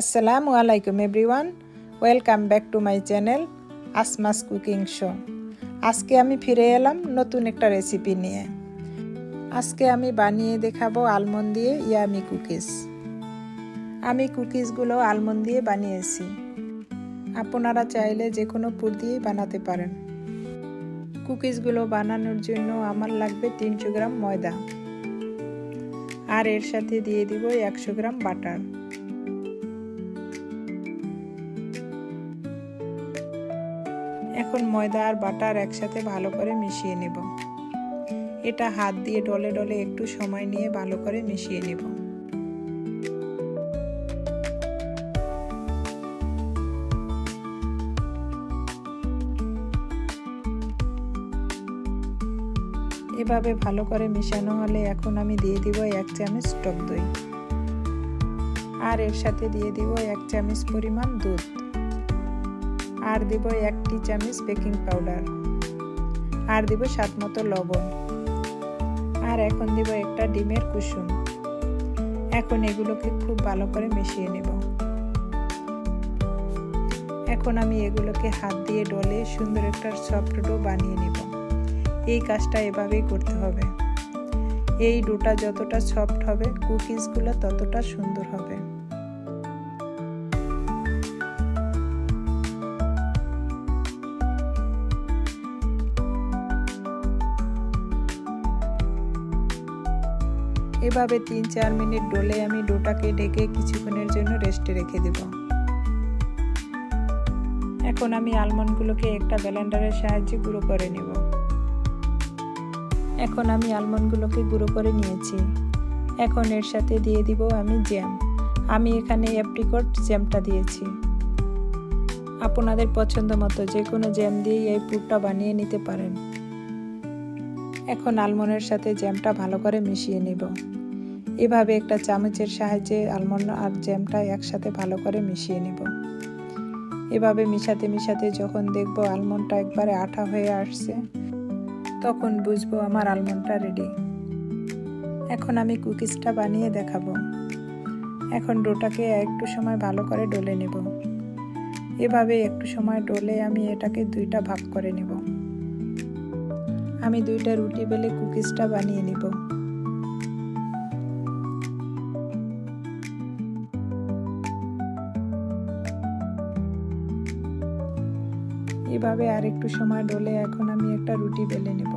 আসসালামু আলাইকুম everyone, welcome back to my channel আসমাস cooking show. আজকে আমি ফিরে এলাম নতুন একটা রেসিপি নিয়ে। আজকে আমি বানিয়ে দেখাবো আলমন্ড দিয়ে ইয়ামি কুকিজ। আমি কুকিজগুলো আলমন্ড দিয়ে বানিয়েছি, আপনারা চাইলে যে কোনো পুর দিয়েই বানাতে পারেন। কুকিজগুলো বানানোর জন্য আমার লাগবে 300 গ্রাম ময়দা, আর এর সাথে দিয়ে দিব 100 গ্রাম বাটার। এখন ময়দা আর বাটার একসাথে ভালো করে মিশিয়ে নেব। এটা হাত দিয়ে ডলে ডলে একটু সময় নিয়ে ভালো করে মিশিয়ে নেব। এভাবে ভালো করে মেশানো হলে এখন আমি দিয়ে দিব 1 চামচ টক দই, আর এর সাথে দিয়ে দিব 1 চামচ পরিমাণ দুধ, আর দিব 1 চামচ বেকিং পাউডার, আর দিব স্বাদ মতো লবণ, আর এখন দিব একটা ডিমের কুসুম। এখন এগুলোকে খুব ভালো করে মিশিয়ে নেব। এখন আমি এগুলোকে হাত দিয়ে ডলে সুন্দর একটা সফট ডো বানিয়ে নেব। এই কাজটা এভাবেই করতে হবে। এই ডোটা যতটা সফট হবে কুকিজগুলো ততটা সুন্দর হবে। এভাবে 3-4 মিনিট ডলে আমি ডোটাকে ঢেকে কিছুক্ষণের জন্য রেস্টে রেখে দেব। এখন আমি আলমন্ডগুলোকে একটা ব্লেন্ডারের সাহায্যে গুঁড়ো করে নেব। এখন আমি আলমন্ডগুলোকে গুঁড়ো করে নিয়েছি। এখন এর সাথে দিয়ে দিব আমি জ্যাম। আমি এখানে অ্যাপ্রিকট জ্যামটা দিয়েছি। আপনাদের পছন্দ মতো যে কোনো জ্যাম দিয়ে এই পুরটা বানিয়ে নিতে পারেন। এখন আলমন্ডের সাথে জ্যামটা ভালো করে মিশিয়ে নেব। এভাবে একটা চামচের সাহায্যে আলমন্ড আর জ্যামটা একসাথে ভালো করে মিশিয়ে নেব। এভাবে মিশাতে মিশাতে যখন দেখব আলমন্ডটা একবারে আঠা হয়ে আসছে, তখন বুঝবো আমার আলমন্ডটা রেডি। এখন আমি কুকিজটা বানিয়ে দেখাবো। এখন ডোটাকে একটু সময় ভালো করে ডলে নেব। এভাবে একটু সময় ডলে আমি এটাকে 2টা ভাগ করে নেব। আমি 2টা রুটি বেলে কুকিজটা বানিয়ে নেব। এভাবে আর একটু সময় ডলে এখন আমি একটা রুটি বেলে নেব।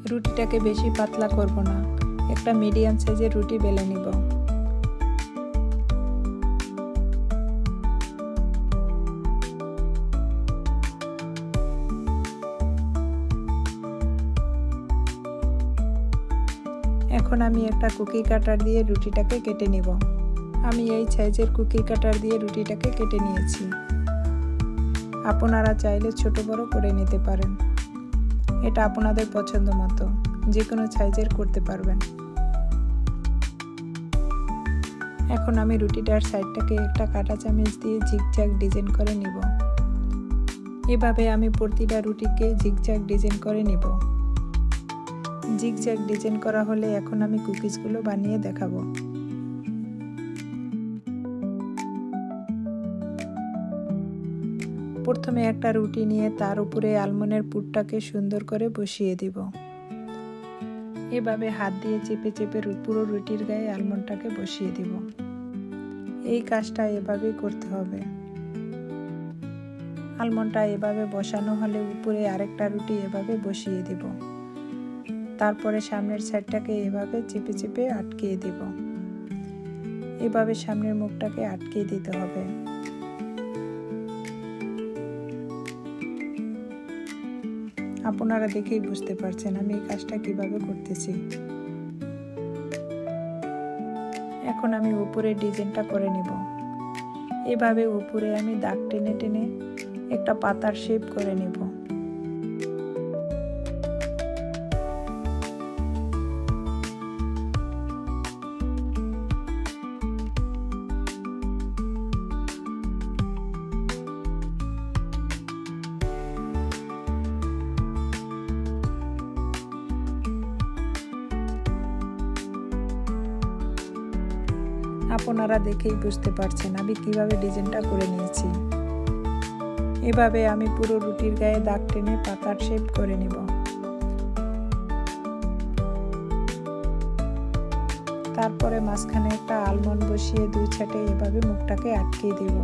রুটিটাকে বেশি পাতলা করব না, একটা মিডিয়াম সাইজের রুটি বেলে নেব। এখন আমি একটা কুকি কাটার দিয়ে রুটিটাকে কেটে নেব। আমি এই সাইজের কুকি কাটার দিয়ে রুটিটাকে কেটে নিয়েছি। আপনারা চাইলে ছোট বড় করে নিতে পারেন। এটা আপনাদের পছন্দ মতো যে কোনো সাইজের করতে পারবেন। এখন আমি রুটিটার সাইডটাকে একটা কাঁটা চামচ দিয়ে ঝিকঝ্যাক ডিজাইন করে নিব। এভাবে আমি প্রতিটা রুটিকে ঝিকঝ্যাক ডিজাইন করে নিব। জিগজ্যাগ ডিজাইন করা হলে এখন আমি কুকিজগুলো বানিয়ে দেখাবো। প্রথমে একটা রুটি নিয়ে তার উপরে আলমন্ডের পুরটাকে সুন্দর করে বসিয়ে দিব। এভাবে হাত দিয়ে চেপে চেপে পুরো রুটির গায়ে আলমন্ডটাকে বসিয়ে দিব। এই কাজটা এভাবেই করতে হবে। আলমন্ডটা এভাবে বসানো হলে উপরে আরেকটা রুটি এভাবে বসিয়ে দিব। তারপরে সামনের সাইডটাকে এভাবে চেপে চেপে আটকিয়ে দেব। এভাবে সামনের মুখটাকে আটকিয়ে দিতে হবে। আপনারা দেখেই বুঝতে পারছেন আমি এই কাজটা কিভাবে করতেছি। এখন আমি উপরে ডিজাইনটা করে নেব। এভাবে উপরে আমি দাগ টেনে টেনে একটা পাতার শেপ করে নেব। আপনারা দেখেই বুঝতে পারছেন আমি কিভাবে ডিজাইনটা করে নিয়েছি। এভাবে আমি পুরো রুটির গায়ে দাগ টেনে পাতার শেপ করে নেব। তারপরে মাঝখানে একটা আলমন্ড বসিয়ে দুই সাইডে এভাবে মুখটাকে আটকিয়ে দেব।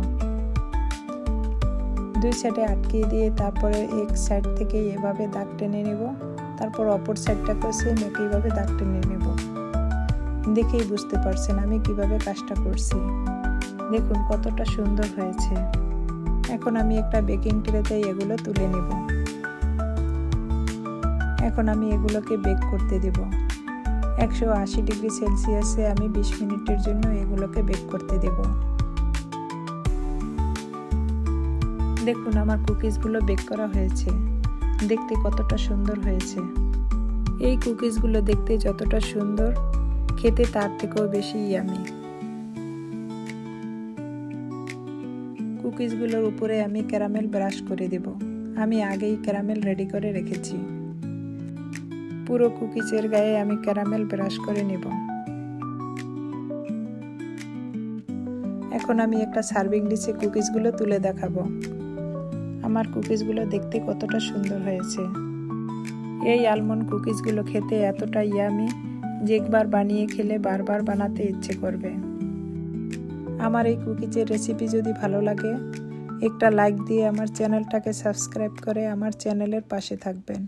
দুই সাইডে আটকিয়ে দিয়ে তারপরে এক সাইড থেকে এভাবে দাগ টেনে নেব। তারপর অপর সাইডটাকেও সেম একইভাবে দাগ টেনে নেব। দেখেই বুঝতে পারছেন আমি কিভাবে কাজটা করছি। দেখুন কতটা সুন্দর হয়েছে। এখন আমি একটা বেকিং ট্রেতে এগুলো তুলে নেব। এখন আমি এগুলোকে বেক করতে দেব। 180 ডিগ্রি সেলসিয়াসে আমি 20 মিনিটের জন্য এগুলোকে বেক করতে দেব। দেখুন আমার কুকিজগুলো বেক করা হয়েছে। দেখতে কতটা সুন্দর হয়েছে। এই কুকিজগুলো দেখতে যতটা সুন্দর, খেতে তার থেকেও বেশি ইয়ামি। কুকিজগুলোর উপরে আমি ক্যারামেল ব্রাশ করে দেব। আমি আগেই ক্যারামেল রেডি করে রেখেছি। পুরো কুকিজের গায়ে আমি ক্যারামেল ব্রাশ করে নেব। এখন আমি একটা সার্ভিং ডিশে কুকিজগুলো তুলে দেখাবো। আমার কুকিজগুলো দেখতে কতটা সুন্দর হয়েছে। এই আলমন্ড কুকিজগুলো খেতে এতটা ইয়ামি যে একবার বানিয়ে খেলে বারবার বানাতে ইচ্ছে করবে। আমার এই কুকিজের রেসিপি যদি ভালো লাগে একটা লাইক দিয়ে আমার চ্যানেলটাকে সাবস্ক্রাইব করে আমার চ্যানেলের পাশে থাকবেন।